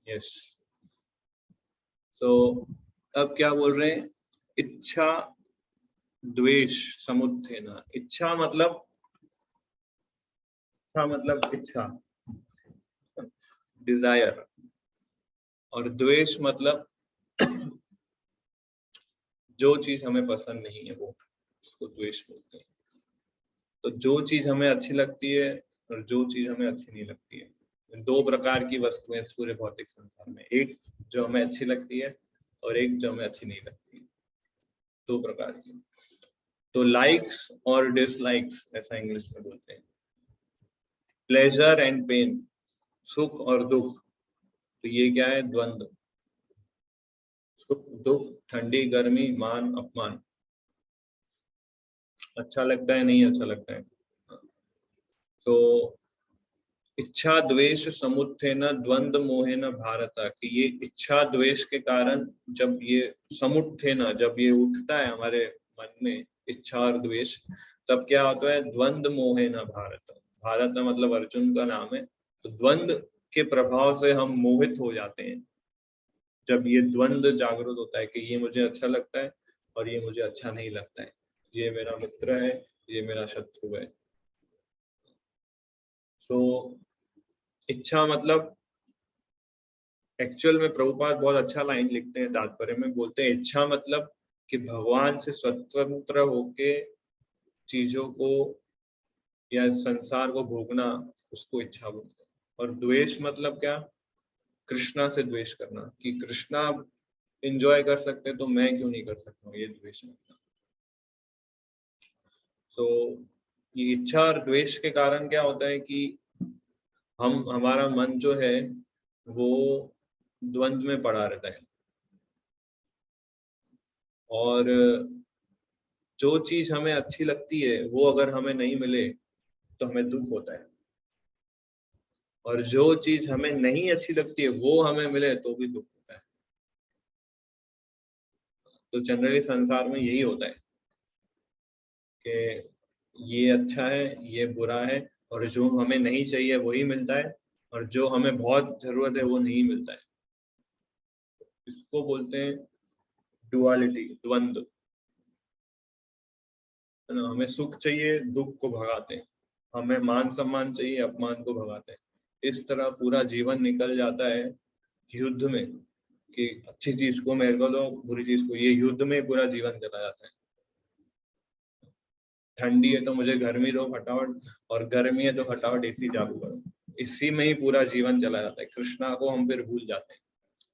Yes. तो अब क्या बोल रहे हैं, इच्छा द्वेष समुत्थेन। इच्छा मतलब इच्छा, डिजायर, और द्वेष मतलब जो चीज हमें पसंद नहीं है वो, उसको द्वेष बोलते हैं। तो जो चीज हमें अच्छी लगती है और जो चीज हमें अच्छी नहीं लगती है, दो प्रकार की वस्तुएं इस पूरे भौतिक संसार में, एक जो हमें अच्छी लगती है और एक जो हमें अच्छी नहीं लगती है, दो प्रकार की। तो लाइक्स और डिसलाइक्स ऐसा इंग्लिश में बोलते हैं। प्लेजर एंड पेन, सुख और दुख, तो ये क्या है, द्वंद्व। सुख दुख, ठंडी गर्मी, मान अपमान, अच्छा लगता है नहीं अच्छा लगता है। तो इच्छा द्वेष समुत्थेन द्वंद्व मोहेन भारत, कि ये इच्छा द्वेष के कारण जब ये समुत्थेन, जब ये उठता है हमारे मन में इच्छा और द्वेष, तब क्या होता है, द्वंद्व मोहेन भारत। भारत मतलब अर्जुन का नाम है। तो द्वंद्व के प्रभाव से हम मोहित हो जाते हैं। जब ये द्वंद्व जागृत होता है कि ये मुझे अच्छा लगता है और ये मुझे अच्छा नहीं लगता है, ये मेरा मित्र है, ये मेरा शत्रु है। तो इच्छा मतलब, एक्चुअल में प्रभुपाद बहुत अच्छा लाइन लिखते हैं तात्पर्य में, बोलते हैं इच्छा मतलब कि भगवान से स्वतंत्र होके चीजों को या संसार को भोगना, उसको इच्छा बोलते हैं। और द्वेष मतलब क्या, कृष्णा से द्वेष करना, कि कृष्णा एंजॉय कर सकते तो मैं क्यों नहीं कर सकता हूँ, ये द्वेष मतलब। तो ये इच्छा और द्वेष के कारण क्या होता है कि हमारा मन जो है वो द्वंद्व में पड़ा रहता है, और जो चीज हमें अच्छी लगती है वो अगर हमें नहीं मिले तो हमें दुख होता है, और जो चीज हमें नहीं अच्छी लगती है वो हमें मिले तो भी दुख होता है। तो जनरली संसार में यही होता है कि ये अच्छा है, ये बुरा है, और जो हमें नहीं चाहिए वही मिलता है, और जो हमें बहुत जरूरत है वो नहीं मिलता है। इसको बोलते हैं डुअलिटी, द्वंद्व, है ना। हमें सुख चाहिए, दुख को भगाते हैं, हमें मान सम्मान चाहिए, अपमान को भगाते हैं। इस तरह पूरा जीवन निकल जाता है युद्ध में, कि अच्छी चीज को मेरे को दो, बुरी चीज को, ये युद्ध में पूरा जीवन चला जाता है। ठंडी है तो मुझे गर्मी दो फटाफट, और गर्मी है तो फटाफट एसी चालू करो। इसी में ही पूरा जीवन चला जाता है, कृष्णा को हम फिर भूल जाते हैं।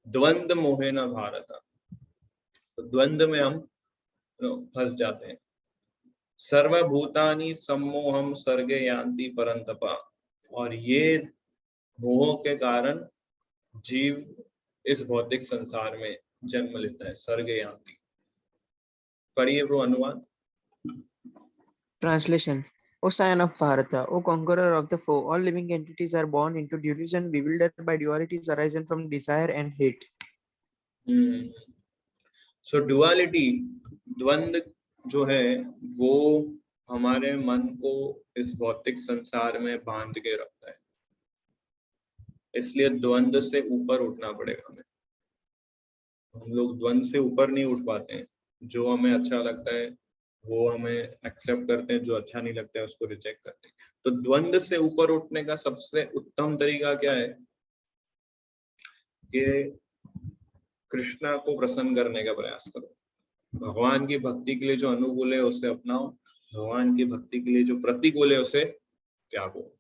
द्वंद्व मोहे न भारत, तो द्वंद्व में हम फंस जाते हैं। सर्वभूतानि सम्मोहम सर्गे यान्ति परंतपा, और ये मोह के कारण जीव इस भौतिक संसार में जन्म लेता है, सर्गे यान्ति। पढ़िए ब्रो अनुवाद। Translation. O Scion of Bharata, O conqueror of the foe, all living entities are born into delusion, bewildered by dualities arising from desire and hate. So duality, द्वंद्व जो है वो हमारे मन को इस भौतिक संसार में बांध के रखता है। इसलिए द्वंद्व से ऊपर उठना पड़ेगा हमें। हम लोग द्वंद्व से ऊपर नहीं उठ पाते हैं। जो हमें अच्छा लगता है वो हमें एक्सेप्ट करते हैं, जो अच्छा नहीं लगता है उसको रिजेक्ट करते हैं। तो द्वंद्व से ऊपर उठने का सबसे उत्तम तरीका क्या है, कि कृष्णा को प्रसन्न करने का प्रयास करो। भगवान की भक्ति के लिए जो अनुकूल है उसे अपनाओ, भगवान की भक्ति के लिए जो प्रतिकूल है उसे त्यागो।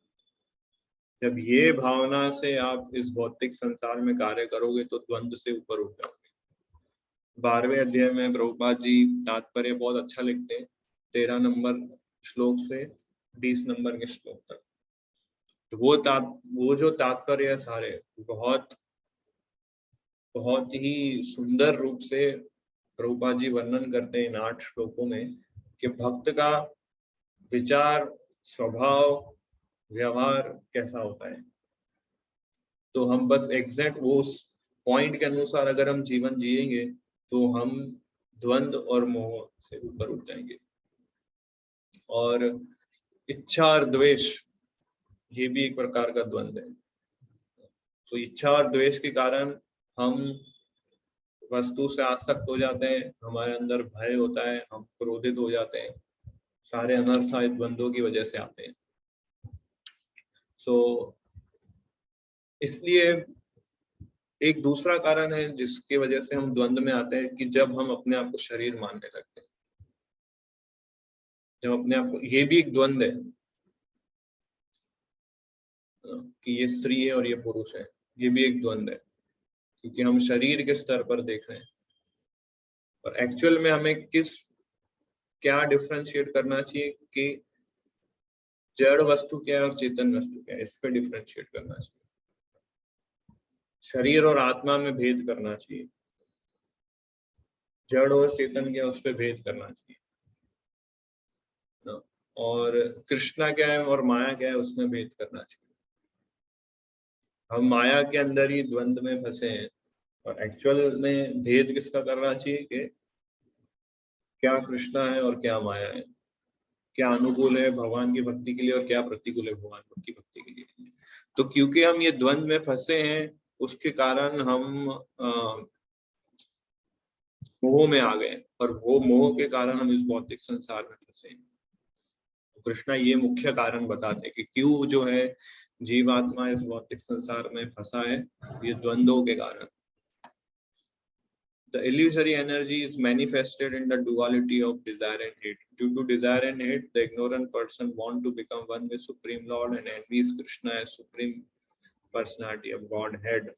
जब ये भावना से आप इस भौतिक संसार में कार्य करोगे तो द्वंद्व से ऊपर उठ जाओगे। 12वें अध्याय में प्रभुपाद जी तात्पर्य बहुत अच्छा लिखते हैं, 13 नंबर श्लोक से 20 नंबर के श्लोक तक। तो वो जो तात्पर्य है सारे बहुत बहुत ही सुंदर रूप से प्रभुपाद जी वर्णन करते हैं इन 8 श्लोकों में, कि भक्त का विचार, स्वभाव, व्यवहार कैसा होता है। तो हम बस एग्जैक्ट वो उस पॉइंट के अनुसार अगर हम जीवन जिएंगे तो हम द्वंद्व और मोह से ऊपर उठ जाएंगे। और इच्छा और द्वेष ये भी एक प्रकार का द्वंद्व है। तो इच्छा और द्वेष के कारण हम वस्तु से आसक्त हो जाते हैं, हमारे अंदर भय होता है, हम क्रोधित हो जाते हैं, सारे अनर्थ द्वंद्वों की वजह से आते हैं। सो इसलिए एक दूसरा कारण है जिसकी वजह से हम द्वंद्व में आते हैं कि जब हम अपने आप को शरीर मानने लगते हैं, जब अपने आप को, ये भी एक द्वंद्व है कि ये स्त्री है और ये पुरुष है, ये भी एक द्वंद्व है क्योंकि हम शरीर के स्तर पर देख रहे हैं और एक्चुअल में हमें क्या डिफरेंशिएट करना चाहिए कि जड़ वस्तु क्या है और चेतन वस्तु क्या है, इस पे डिफरेंशिएट करना चाहिए। शरीर और आत्मा में भेद करना चाहिए, जड़ और चेतन क्या, उस पे भेद करना चाहिए। और कृष्णा क्या है और माया क्या है, उसमें भेद करना चाहिए। हम माया के अंदर ही द्वंद्व में फंसे हैं और एक्चुअल में भेद किसका करना चाहिए कि क्या कृष्णा है और क्या माया है, क्या अनुकूल है भगवान की भक्ति के लिए और क्या प्रतिकूल है भगवान की भक्ति के लिए। तो क्योंकि हम ये द्वंद्व में फंसे हैं, उसके कारण हम मोह में आ गए और वो मोह के कारण हम इस भौतिक संसार में फंसे हैं। तो कृष्णा ये मुख्य कारण बताते हैं कि क्यों जो है जीवात्मा इस भौतिक संसार में फंसा है, ये द्वंद्वों के कारण। The illusory energy is manifested in the duality of desire and hate. Due to desire and hate, the ignorant person wants to become one with Supreme Lord and envies Krishna as Supreme Personality of Godhead.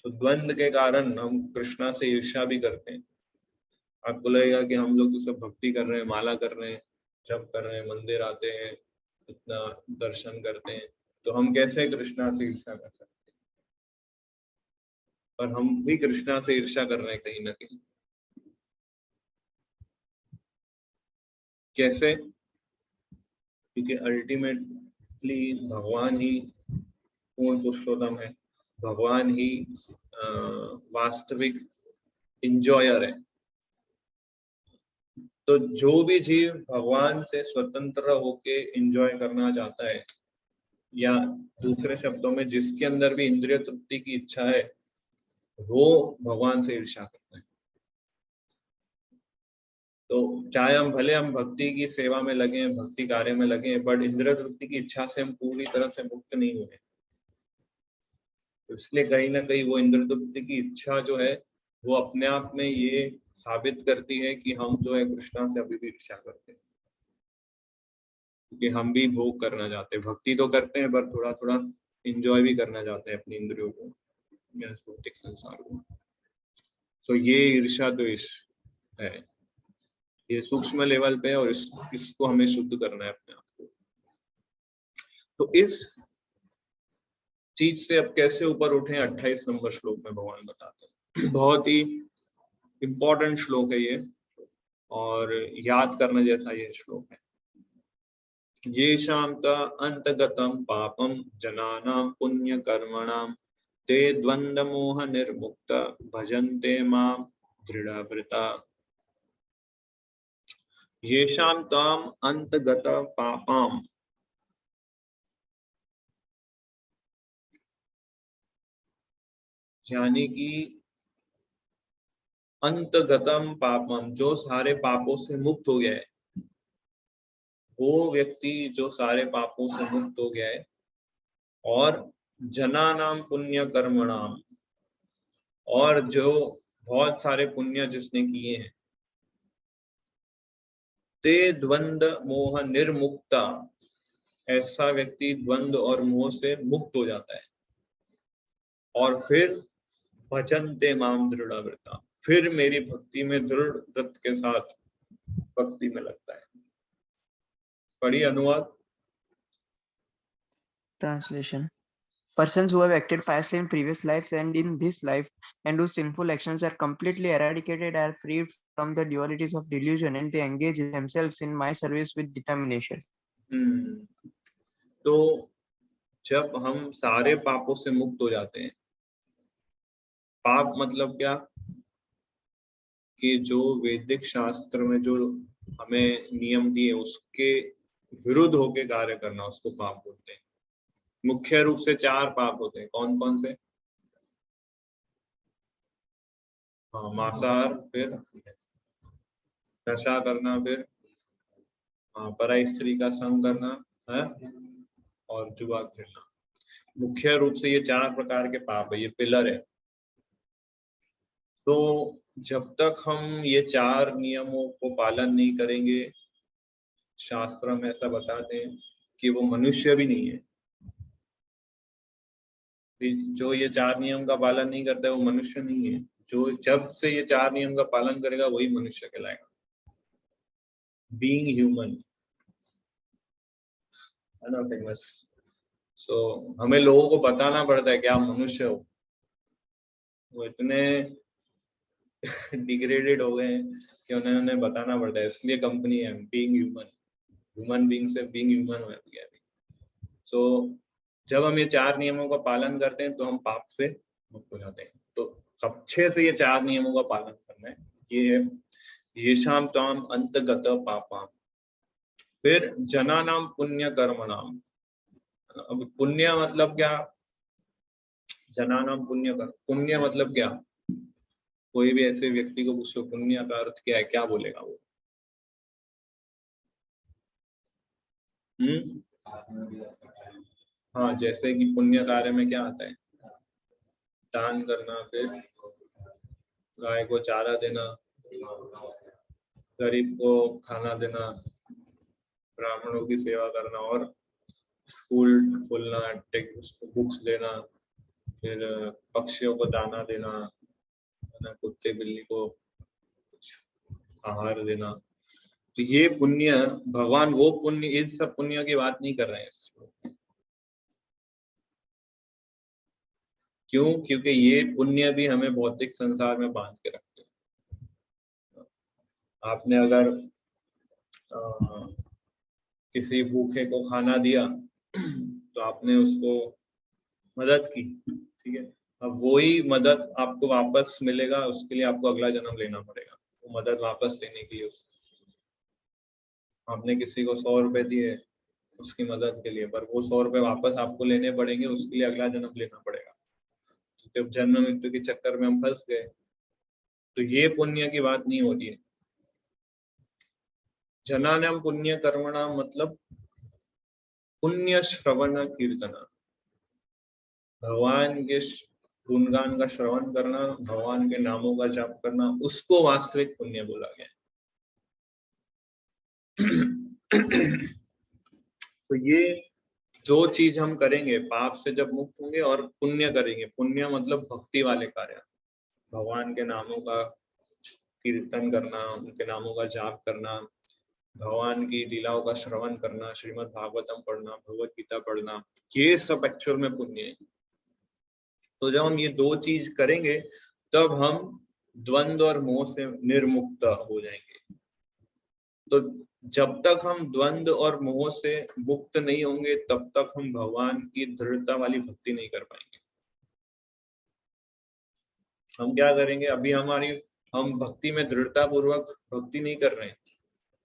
तो द्वंद्व के कारण हम कृष्णा से ईर्ष्या भी करते हैं। आपको लगेगा कि हम लोग तो सब भक्ति कर रहे हैं, माला कर रहे हैं, जप कर रहे हैं, मंदिर आते हैं, इतना दर्शन करते हैं, तो हम कैसे कृष्णा से ईर्ष्या कर सकते हैं? पर हम भी कृष्णा से ईर्ष्या कर रहे हैं कहीं ना कहीं। कैसे? क्योंकि अल्टीमेटली भगवान ही पूर्ण पुरुषोत्तम है, भगवान ही वास्तविक इंजॉयर है। तो जो भी जीव भगवान से स्वतंत्र होके इंजॉय करना चाहता है, या दूसरे शब्दों में जिसके अंदर भी इंद्रिय तृप्ति की इच्छा है, वो भगवान से ईर्ष्या करता है। तो चाहे हम भक्ति की सेवा में लगे हैं, भक्ति कार्य में लगे हैं, बट इंद्रिय तृप्ति की इच्छा से हम पूरी तरह से मुक्त नहीं हुए। तो इसलिए कहीं ना कहीं वो इंद्रिय तृप्ति की इच्छा जो है वो अपने आप में ये साबित करती है कि हम जो है कृष्णा से अभी भी ईर्ष्या करते हैं, क्योंकि हम भी भोग करना चाहते हैं, भक्ति तो करते हैं पर थोड़ा थोड़ा इंजॉय भी करना चाहते हैं अपनी इंद्रियों को या भौतिक संसार को। तो ये ईर्ष्या द्वेष है, ये सूक्ष्म लेवल पे है और इसको हमें शुद्ध करना है अपने आप को। तो इस चीज से अब कैसे ऊपर उठे, 28 नंबर श्लोक में भगवान बताते हैं। बहुत ही इंपॉर्टेंट श्लोक है ये और याद करने जैसा ये श्लोक है। ये शांत अंतगतम पापम जनानां पुण्य कर्मणाम ते द्वंद्व मोह निर्मुक्त भजन्ते मां दृढ़व्रता। येषां ताम अंतगत पापम, यानी कि अंतगतम पापम, जो सारे पापों से मुक्त हो गया है, वो व्यक्ति जो सारे पापों से मुक्त हो गया है, और जनानाम पुण्य कर्मणाम, और जो बहुत सारे पुण्य जिसने किए हैं, ते द्वंद्व मोह निर्मुक्ता, ऐसा व्यक्ति द्वंद्व और मोह से मुक्त हो जाता है, और फिर भजन्ते माम दृढ़व्रता, फिर मेरी भक्ति में दृढ़ व्रत के साथ भक्ति में लगता है। पढ़िए अनुवाद। Translation. Persons who have acted piously in previous lives and in this life, and whose sinful actions are completely eradicated, are freed from the dualities of delusion, and they engage themselves in my service with determination. तो जब हम सारे पापों से मुक्त हो जाते हैं, पाप मतलब क्या कि जो वैदिक शास्त्र में जो हमें नियम दिए उसके विरुद्ध होके कार्य करना, उसको पाप बोलते हैं। मुख्य रूप से 4 पाप होते हैं, कौन कौन से? हाँ, मांसाहार, फिर नशा करना, फिर हाँ पराई स्त्री का संग करना है, और जुआ खेलना। मुख्य रूप से ये 4 प्रकार के पाप है, ये पिलर है। तो जब तक हम ये 4 नियमों को पालन नहीं करेंगे, शास्त्र में ऐसा बताते हैं कि वो मनुष्य भी नहीं है। जो ये 4 नियम का पालन नहीं करता है वो मनुष्य नहीं है। जो जब से ये 4 नियम का पालन करेगा वही मनुष्य कहलाएगा, बीइंग ह्यूमन, है ना फेमस। सो हमें लोगों को बताना पड़ता है कि आप मनुष्य हो। वो इतने डिग्रेडेड हो गए हैं कि उन्हें बताना पड़ता है, इसलिए कंपनी है बीइंग ह्यूमन, ह्यूमन बीइंग से बीइंग ह्यूमन हो गया। सो जब हम ये 4 नियमों का पालन करते हैं तो हम पाप से मुक्त हो जाते हैं। तो अच्छे से ये 4 नियमों का पालन करना है। ये है येषां त्वाम अंतगत पापाम। फिर जनानाम पुण्य कर्मणाम। अब पुण्य मतलब क्या? जनानाम पुण्य कर्म, पुण्य मतलब क्या? कोई भी ऐसे व्यक्ति को पूछो पुण्य का अर्थ क्या है, क्या बोलेगा वो? हाँ, जैसे कि पुण्य कार्य में क्या आता है? दान करना, फिर गाय को चारा देना, गरीब को खाना देना, ब्राह्मणों की सेवा करना, और स्कूल खोलना, बुक्स देना, फिर पक्षियों को दाना देना, है ना, कुत्ते बिल्ली को कुछ आहार देना। तो ये पुण्य, भगवान वो पुण्य, इस सब पुण्य की बात नहीं कर रहे हैं। क्यों? क्योंकि ये पुण्य भी हमें भौतिक संसार में बांध के रखते हैं। आपने अगर किसी भूखे को खाना दिया तो आपने उसको मदद की, ठीक है। अब वही मदद आपको वापस मिलेगा, उसके लिए आपको अगला जन्म लेना पड़ेगा, वो मदद वापस लेने के लिए। आपने किसी को 100 रुपए दिए उसकी मदद के लिए, पर वो 100 रुपए वापस आपको लेने पड़ेंगे, उसके लिए अगला जन्म लेना पड़ेगा। जब जन्म मृत्यु के चक्कर में हम फंस गए, तो ये पुण्य की बात नहीं होती है। जनानाम पुण्य कर्मणा मतलब पुण्य श्रवण कीर्तन, भगवान के गुणगान का श्रवण करना, भगवान के नामों का जाप करना, उसको वास्तविक पुण्य बोला गया। तो ये दो चीज हम करेंगे, पाप से जब मुक्त होंगे और पुण्य करेंगे। पुण्य मतलब भक्ति वाले कार्य, भगवान के नामों का कीर्तन करना, उनके नामों का जाप करना, भगवान की लीलाओं का श्रवण करना, श्रीमद् भागवतम पढ़ना, भगवत गीता पढ़ना, ये सब एक्चुअल में पुण्य है। तो जब हम ये दो चीज करेंगे तब हम द्वंद्व और मोह से निर्मुक्त हो जाएंगे। तो जब तक हम द्वंद्व और मोह से मुक्त नहीं होंगे तब तक हम भगवान की दृढ़ता वाली भक्ति नहीं कर पाएंगे। हम क्या करेंगे, अभी हम भक्ति में दृढ़ता पूर्वक भक्ति नहीं कर रहे हैं।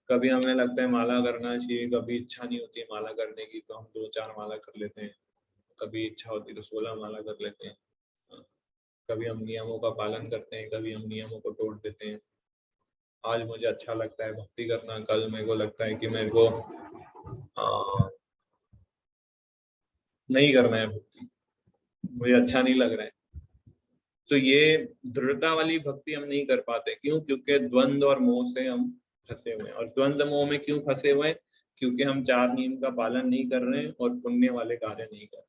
कभी हमें लगता है माला करना चाहिए, कभी इच्छा नहीं होती माला करने की तो हम 2-4 माला कर लेते हैं, कभी इच्छा होती तो 16 माला कर लेते हैं। कभी हम नियमों का पालन करते हैं, कभी हम नियमों को तोड़ देते हैं। आज मुझे अच्छा लगता है भक्ति करना, कल मेरे को लगता है कि मेरे को नहीं करना है भक्ति, मुझे अच्छा नहीं लग रहा है। तो ये दृढ़ता वाली भक्ति हम नहीं कर पाते। क्यों? क्योंकि द्वंद्व और मोह से हम फंसे हुए हैं। और द्वंद्व मोह में क्यों फंसे हुए हैं? क्योंकि हम 4 नियम का पालन नहीं कर रहे हैं और पुण्य वाले कार्य नहीं कर रहे।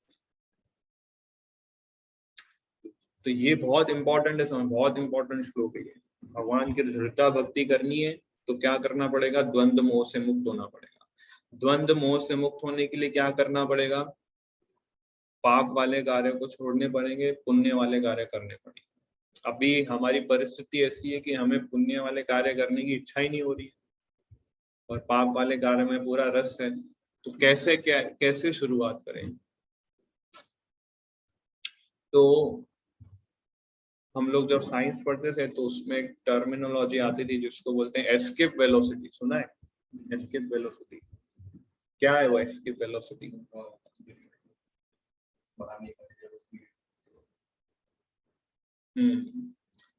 तो ये बहुत इंपॉर्टेंट है, समय बहुत इंपॉर्टेंट श्लोक है। भगवान की दृढ़ता भक्ति करनी है तो क्या करना पड़ेगा? द्वंद्व मोह से मुक्त होना पड़ेगा। द्वंद्व मोह से मुक्त होने के लिए क्या करना पड़ेगा? पाप वाले कार्य को छोड़ने पड़ेंगे, पुण्य वाले कार्य करने पड़ेंगे। अभी हमारी परिस्थिति ऐसी है कि हमें पुण्य वाले कार्य करने की इच्छा ही नहीं हो रही है और पाप वाले कार्य में पूरा रस है। तो कैसे शुरुआत करें? तो हम लोग जब साइंस पढ़ते थे तो उसमें एक टर्मिनोलॉजी आती थी जिसको बोलते हैं एस्केप वेलोसिटी। सुना है एस्केप वेलोसिटी? क्या है वो एस्केप वेलोसिटी?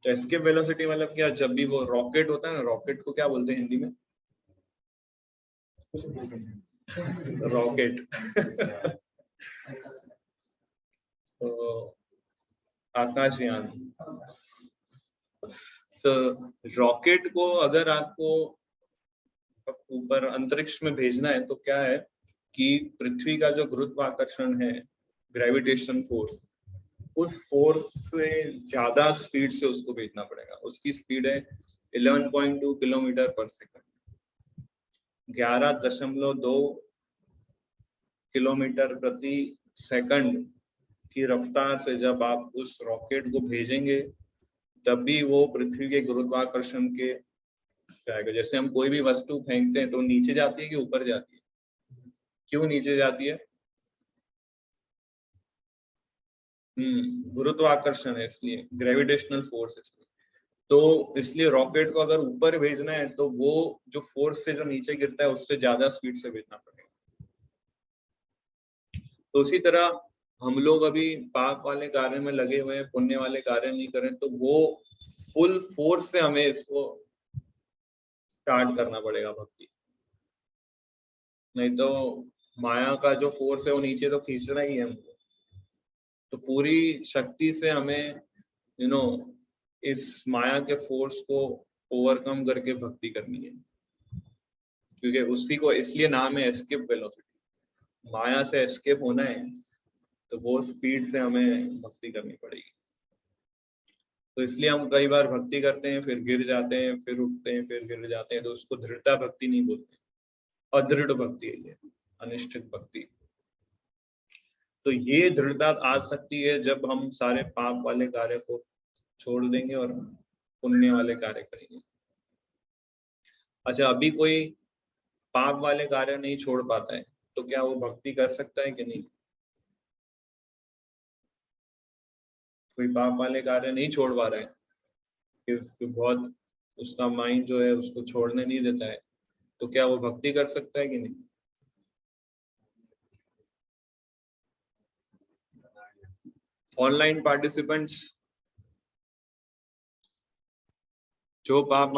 तो एस्केप वेलोसिटी मतलब क्या, जब भी वो रॉकेट होता है ना, रॉकेट को क्या बोलते हैं हिंदी में? रॉकेट। तो आकाशयान। रॉकेट को अगर आपको ऊपर अंतरिक्ष में भेजना है तो क्या है कि पृथ्वी का जो गुरुत्वाकर्षण है, ग्रेविटेशन फोर्स, उस फोर्स से ज्यादा स्पीड से उसको भेजना पड़ेगा। उसकी स्पीड है 11.2 किलोमीटर पर सेकंड, 11.2 किलोमीटर प्रति सेकंड की रफ्तार से जब आप उस रॉकेट को भेजेंगे तभी वो पृथ्वी के गुरुत्वाकर्षण के जाएगा। जैसे हम कोई भी वस्तु फेंकते हैं तो नीचे जाती है कि ऊपर जाती है? क्यों नीचे जाती है? गुरुत्वाकर्षण है, इसलिए ग्रेविटेशनल फोर्स, इसलिए। तो इसलिए रॉकेट को अगर ऊपर भेजना है तो वो जो फोर्स से जो नीचे गिरता है उससे ज्यादा स्पीड से भेजना पड़ेगा। तो उसी तरह हम लोग अभी पाप वाले कार्य में लगे हुए हैं, पुण्य वाले कार्य नहीं करें तो वो फुल फोर्स से हमें इसको स्टार्ट करना पड़ेगा भक्ति। नहीं तो माया का जो फोर्स है वो नीचे तो खींचना ही है हमको। तो पूरी शक्ति से हमें इस माया के फोर्स को ओवरकम करके भक्ति करनी है, क्योंकि उसी को, इसलिए नाम है एस्केप वेलोसिटी। माया से एस्केप होना है तो वो स्पीड से हमें भक्ति करनी पड़ेगी। तो इसलिए हम कई बार भक्ति करते हैं, फिर गिर जाते हैं, फिर उठते हैं, फिर गिर जाते हैं, तो उसको दृढ़ता भक्ति नहीं बोलते, अदृढ़ भक्ति है ये, अनिश्चित भक्ति। तो ये दृढ़ता आ सकती है जब हम सारे पाप वाले कार्य को छोड़ देंगे और पुण्य वाले कार्य करेंगे। अच्छा, अभी कोई पाप वाले कार्य नहीं छोड़ पाता है तो क्या वो भक्ति कर सकता है कि नहीं? कोई पाप वाले कार्य नहीं छोड़ पा रहा है कि उसको बहुत, उसका माइंड जो है उसको छोड़ने नहीं देता है, तो क्या वो भक्ति कर सकता है कि नहीं? ऑनलाइन पार्टिसिपेंट्स, जो पाप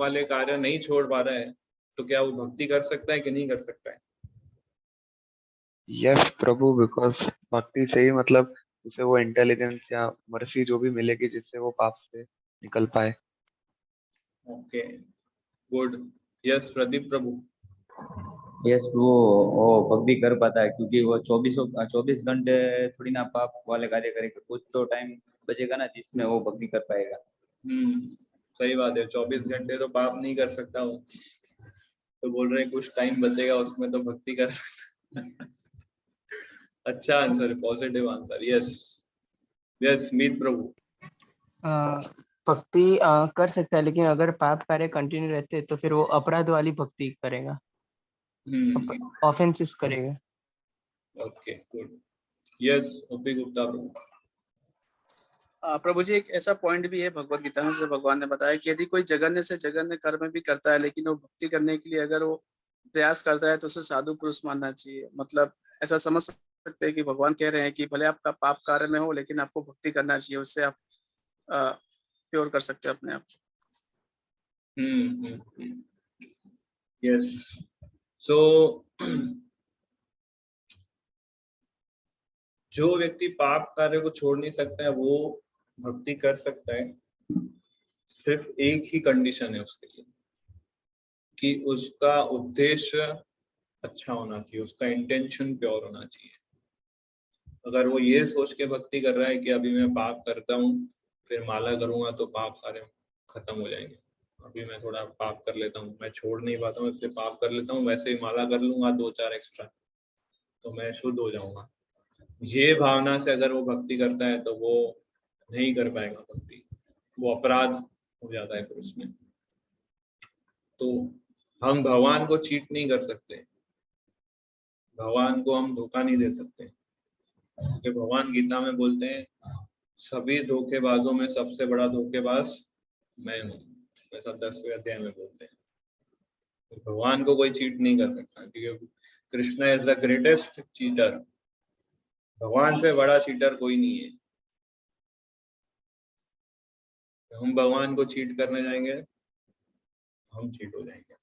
वाले कार्य नहीं छोड़ पा रहा है तो क्या वो भक्ति कर सकता है कि नहीं कर सकता है? यस प्रभु, बिकॉज भक्ति से ही मतलब उसे वो इंटेलिजेंस या मर्सी जो भी मिलेगी जिससे वो पाप से निकल पाए। Okay, good. यस प्रदीप प्रभु। यस वो भक्ति कर पाता है, क्योंकि वो 24 घंटे थोड़ी ना पाप वाले कार्य करेगा, कुछ तो टाइम बचेगा ना जिसमें वो भक्ति कर पाएगा। सही बात है, 24 घंटे तो पाप नहीं कर सकता हूँ, तो बोल रहे कुछ टाइम बचेगा उसमें तो भक्ति कर सकता। अच्छा answer, positive answer. Yes yes Meet Prabhu. भक्ति कर सकता है, लेकिन अगर पाप कार्य कंटिन्यू रहते तो फिर वो अपराध वाली भक्ति करेगा, ऑफेंसेस करेगा। Okay good. Yes OP Gupta Prabhu. Prabhu ji, एक ऐसा पॉइंट भी है भगवत गीता में से भगवान ने बताया कि यदि कोई जघन्य से जघन्य कर्म भी करता है लेकिन वो भक्ति करने के लिए अगर वो प्रयास करता है तो उसे साधु पुरुष मानना चाहिए। मतलब ऐसा समझ सकते हैं कि भगवान कह रहे हैं कि भले आपका पाप कार्य में हो लेकिन आपको भक्ति करना चाहिए, उससे आप प्योर कर सकते हैं अपने आप। यस, सो जो व्यक्ति पाप कार्य को छोड़ नहीं सकता है वो भक्ति कर सकता है। सिर्फ एक ही कंडीशन है उसके लिए कि उसका उद्देश्य अच्छा होना चाहिए, उसका इंटेंशन प्योर होना चाहिए। अगर वो ये सोच के भक्ति कर रहा है कि अभी मैं पाप करता हूँ फिर माला करूंगा तो पाप सारे खत्म हो जाएंगे, अभी मैं थोड़ा पाप कर लेता हूँ, मैं छोड़ नहीं पाता हूँ इसलिए पाप कर लेता हूँ, वैसे ही माला कर लूंगा 2-4 एक्स्ट्रा तो मैं शुद्ध हो जाऊंगा, ये भावना से अगर वो भक्ति करता है तो वो नहीं कर पाएगा भक्ति, वो अपराध हो जाता है फिर उसमें। तो हम भगवान को चीट नहीं कर सकते, भगवान को हम धोखा नहीं दे सकते, क्योंकि भगवान गीता में बोलते हैं सभी धोखेबाजों में सबसे बड़ा धोखेबाज मैं हूँ, ऐसा 10वें अध्याय में बोलते हैं। तो भगवान को कोई चीट नहीं कर सकता क्योंकि Krishna is the greatest cheater. भगवान से बड़ा चीटर कोई नहीं है। हम भगवान को चीट करने जाएंगे, हम चीट हो जाएंगे।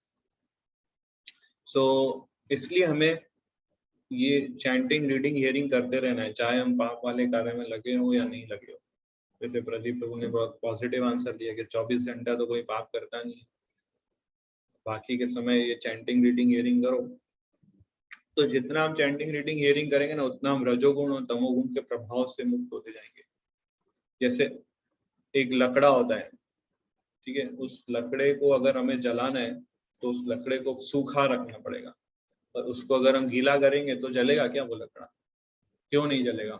सो इसलिए हमें ये चैंटिंग, रीडिंग, हियरिंग करते रहना है, चाहे हम पाप वाले कार्य में लगे हो या नहीं लगे हो। जैसे प्रदीप प्रभु ने बहुत पॉजिटिव आंसर दिया कि 24 घंटा तो कोई पाप करता नहीं, बाकी के समय ये चैंटिंग, रीडिंग, हियरिंग करो। तो जितना हम चैंटिंग, रीडिंग, हियरिंग करेंगे ना, उतना हम रजोगुण और तमोगुण के प्रभाव से मुक्त होते जाएंगे। जैसे एक लकड़ा होता है, ठीक है, उस लकड़े को अगर हमें जलाना है तो उस लकड़े को सूखा रखना पड़ेगा, और उसको अगर हम गीला करेंगे तो जलेगा क्या वो लकड़ा? क्यों नहीं जलेगा?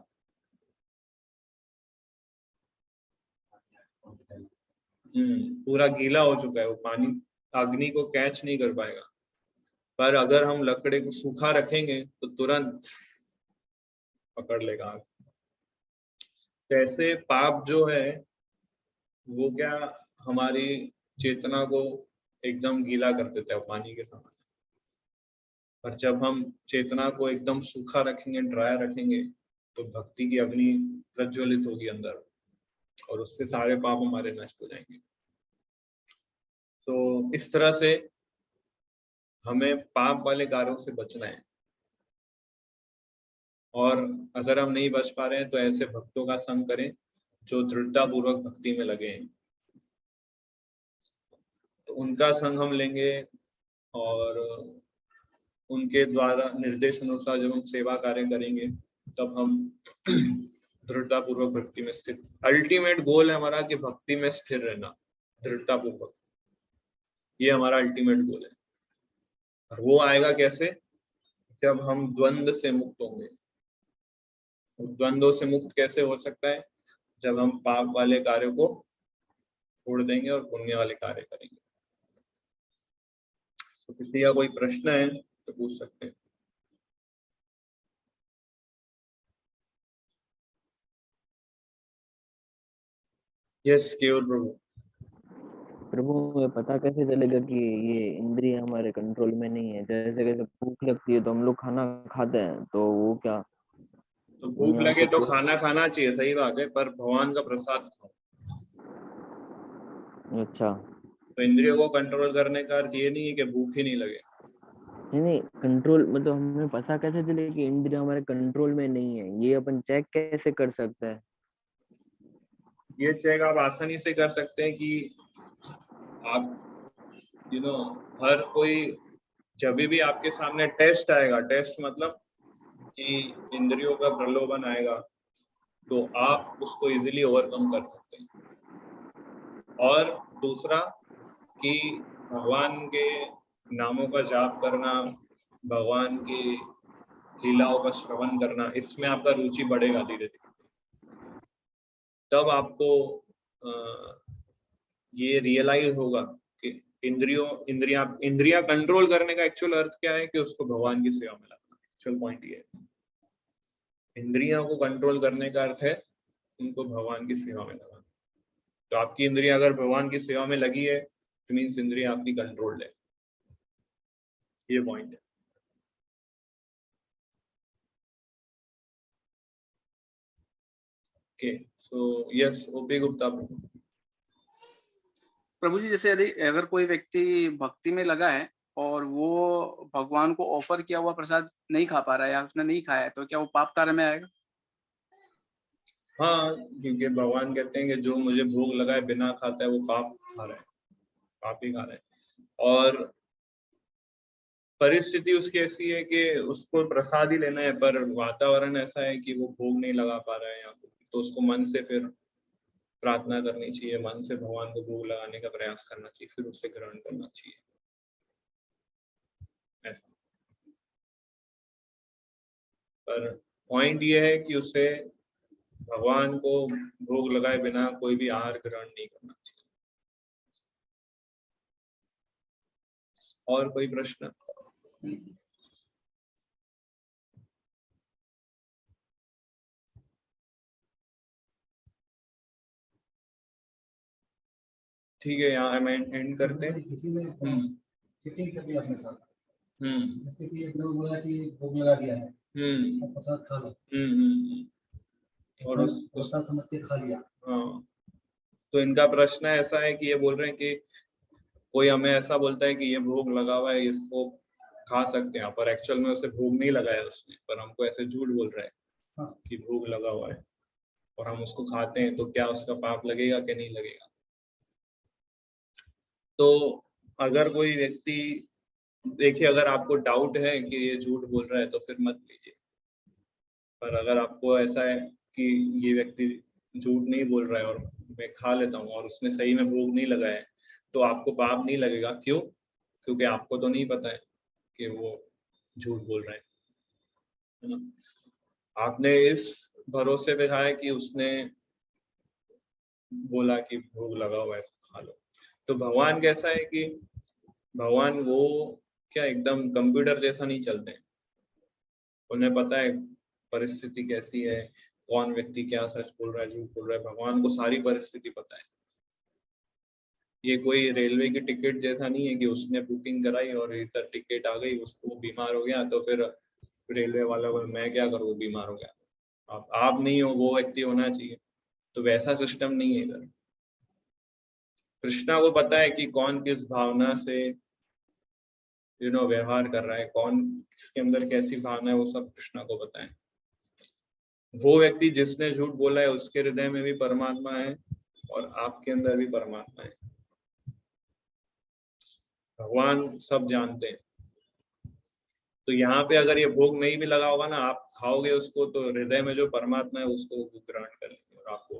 पूरा गीला हो चुका है, वो पानी अग्नि को कैच नहीं कर पाएगा। पर अगर हम लकड़े को सूखा रखेंगे तो तुरंत पकड़ लेगा आग। कैसे पाप जो है वो क्या हमारी चेतना को एकदम गीला कर देता है पानी के समान, पर जब हम चेतना को एकदम सूखा रखेंगे, ड्राई रखेंगे, तो भक्ति की अग्नि प्रज्वलित होगी अंदर, और उससे सारे पाप हमारे नष्ट हो जाएंगे। तो इस तरह से हमें पाप वाले कार्यों से बचना है, और अगर हम नहीं बच पा रहे हैं तो ऐसे भक्तों का संग करें जो दृढ़ता पूर्वक भक्ति में लगे हैं। तो उनका संग हम लेंगे, और उनके द्वारा निर्देश अनुसार जब हम सेवा कार्य करेंगे तब हम दृढ़ता पूर्वक भक्ति में स्थिर। अल्टीमेट गोल है हमारा कि भक्ति में स्थिर रहना दृढ़ता पूर्वक, ये हमारा अल्टीमेट गोल है। और वो आएगा कैसे? जब हम द्वंद्व से मुक्त होंगे। द्वंद्वों से मुक्त कैसे हो सकता है? जब हम पाप वाले कार्यों को छोड़ देंगे और पुण्य वाले कार्य करेंगे। तो किसी का कोई प्रश्न है तो पूछ सकते हैं। यस केवल प्रभु। प्रभु ये पता कैसे चलेगा कि ये इंद्रिय हमारे कंट्रोल में नहीं है? जैसे कैसे भूख लगती है तो हम लोग खाना खाते हैं, तो वो क्या तो भूख लगे तो खाना खाना चाहिए, सही बात है, पर भगवान का प्रसाद खाओ। अच्छा, तो इंद्रियों को कंट्रोल करने का अर्थ ये नहीं है कि भूख ही नहीं लगे। नहीं कंट्रोल मतलब हमें पता कैसे चले कि इंद्रिय हमारे कंट्रोल में नहीं है? ये अपन चेक कैसे कर सकते हैं? ये चेक आप आसानी से कर सकते हैं कि आप हर कोई जब भी आपके सामने टेस्ट आएगा, टेस्ट मतलब कि इंद्रियों का प्रलोभन आएगा, तो आप उसको इजीली ओवरकम कर सकते हैं। और दूसरा कि भगवान के नामों का जाप करना, भगवान की लीलाओं का श्रवण करना, इसमें आपका रुचि बढ़ेगा धीरे धीरे। तब आपको ये रियलाइज होगा कि इंद्रिया कंट्रोल करने का एक्चुअल अर्थ क्या है, कि उसको भगवान की सेवा में लगना। एक्चुअल पॉइंट ये है, इंद्रियों को कंट्रोल करने का अर्थ है उनको भगवान की सेवा में लगाना। तो आपकी इंद्रिया अगर भगवान की सेवा में लगी है तो मीन्स इंद्रिया आपकी कंट्रोल्ड है, ये पॉइंट है। Okay, so yes OP Gupta. Prabhu ji, जैसे यदि अगर कोई व्यक्ति भक्ति में लगा है और वो भगवान को ऑफर किया हुआ प्रसाद नहीं खा पा रहा है या उसने नहीं खाया है, तो क्या वो पाप कार्य में आएगा? हाँ, क्योंकि भगवान कहते हैं कि जो मुझे भोग लगाए बिना खाता है वो पाप खा रहा है, पाप ही खा रहा है। और परिस्थिति उसकी ऐसी है कि उसको प्रसाद ही लेना है, पर वातावरण ऐसा है कि वो भोग नहीं लगा पा रहा है, या तो उसको मन से फिर प्रार्थना करनी चाहिए, मन से भगवान को भोग लगाने का प्रयास करना चाहिए, फिर उससे ग्रहण करना चाहिए। ऐसा। पर पॉइंट ये है कि उसे भगवान को भोग लगाए बिना कोई भी आहार ग्रहण नहीं करना चाहिए। और कोई प्रश्न? ठीक है, यहाँ हम एंड करते हैं। चीटिंग कर दिया अपने साथ। हम्म जैसे कि एक लोग बोला कि भोग लगा दिया है, प्रसाद खा लो। और प्रसाद समझ के खा लिया। हाँ, तो इनका प्रश्न ऐसा है कि ये बोल रहे हैं कि कोई हमें ऐसा बोलता है कि ये भोग लगा हुआ है, इसको खा सकते हैं, पर एक्चुअल में उसे भोग नहीं लगाया उसने, पर हमको ऐसे झूठ बोल रहा है कि भोग लगा हुआ है और हम उसको खाते हैं, तो क्या उसका पाप लगेगा कि नहीं लगेगा? तो अगर कोई व्यक्ति, देखिए, अगर आपको डाउट है कि ये झूठ बोल रहा है तो फिर मत लीजिए, पर अगर आपको ऐसा है कि ये व्यक्ति झूठ नहीं बोल रहा है और मैं खा लेता हूँ और उसने सही में भोग नहीं लगाया है, तो आपको पाप नहीं लगेगा। क्यों? क्योंकि आपको तो नहीं पता है कि वो झूठ बोल रहा है ना? आपने इस भरोसे पे खाया कि उसने बोला कि भोग लगा हुआ है, खा लो। तो भगवान कैसा है कि भगवान वो क्या एकदम कंप्यूटर जैसा नहीं चलते हैं, उन्हें पता है परिस्थिति कैसी है, कौन व्यक्ति क्या सच बोल रहा है, झूठ बोल रहा है, भगवान को सारी परिस्थिति पता है। ये कोई रेलवे की टिकट जैसा नहीं है कि उसने बुकिंग कराई और इधर टिकट आ गई, उसको बीमार हो गया तो फिर रेलवे वाला बोले मैं क्या करूँ, बीमार हो गया। आप नहीं हो, वो व्यक्ति होना चाहिए, तो वैसा सिस्टम नहीं है इधर। कृष्णा को पता है कि कौन किस भावना से व्यवहार कर रहा है, कौन किसके अंदर कैसी भावना है, वो सब कृष्णा को पता है। वो व्यक्ति जिसने झूठ बोला है उसके हृदय में भी परमात्मा है और आपके अंदर भी परमात्मा है। भगवान सब जानते हैं। तो यहाँ पे अगर ये भोग नहीं भी लगा होगा ना, आप खाओगे उसको, तो हृदय में जो परमात्मा है उसको ग्रहण करेंगे और आपको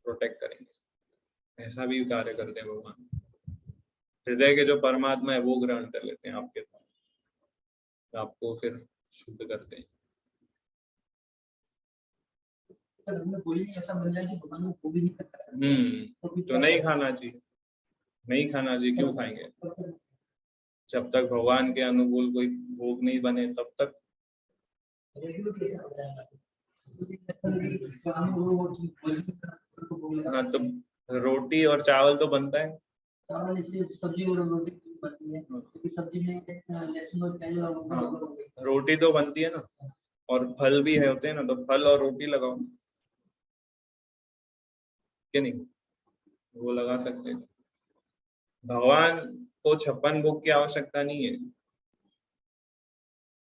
प्रोटेक्ट करेंगे। ऐसा भी कार्य करते हैं भगवान। हृदय के जो परमात्मा है वो ग्रहण कर लेते हैं आपके साथ, आपको फिर शुद्ध करते हैं। ऐसा बन जाए कि भगवान को भी नहीं तो नहीं खाना चाहिए, नहीं खाना चाहिए। क्यों खाएंगे? जब तक भगवान के अनुकूल कोई भोग नहीं बने तब तक। हाँ, तो रोटी और चावल तो बनता है। सब्जी और रोटी बनती है, क्योंकि सब्जी में लहसुन और प्याज। रोटी तो बनती है ना, और फल भी है होते हैं ना, तो फल और रोटी लगाओ कि नहीं, वो लगा सकते हैं। भगवान को 56 भोग की आवश्यकता नहीं है।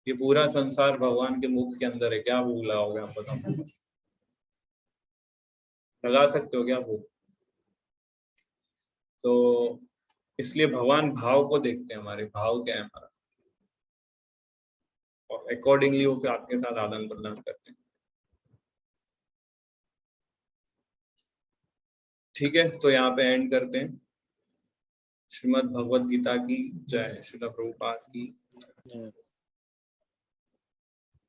ये पूरा संसार भगवान के मुख के अंदर है, क्या भोग लगाओगे आप बताओ? लगा सकते हो क्या भोग? तो इसलिए भगवान भाव को देखते हैं, हमारे भाव क्या है हमारा, और अकॉर्डिंगली वो फिर आपके साथ आदान प्रदान करते हैं। ठीक है, तो यहाँ पे एंड करते हैं। श्रीमद् भगवद गीता की जय। श्रील प्रभुपाद की।